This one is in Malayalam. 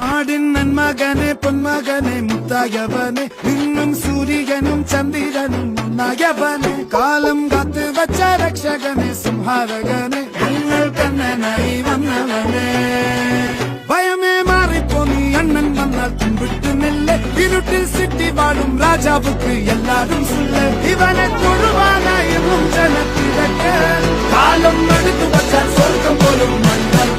നാടിൻ നന്മകനെ പൊന്മകനെ മുത്തായവനെ നിന്നും സൂര്യനും ചന്ദ്രനും ഒന്നായവനെ കാലം കാത്ത് വച്ച രക്ഷകനെ സംഹാരകനെ ഞങ്ങൾ കണ്ണനായി വന്നവനെ ഭയമേ മാറിപ്പോ നീ അണ്ണൻ വന്നാൽ പിൻവിട്ടുന്നില്ല ഇരുട്ടിൽ സിറ്റി വാഴും രാജാവുക്ക് എല്ലാരും സുല്ല ഇവനെ തൊഴുവാനായും ജനത്തിരക്ക് കാലം എടുത്തു വച്ചാൽ സ്വർഗം പോലും മണ്ഡലം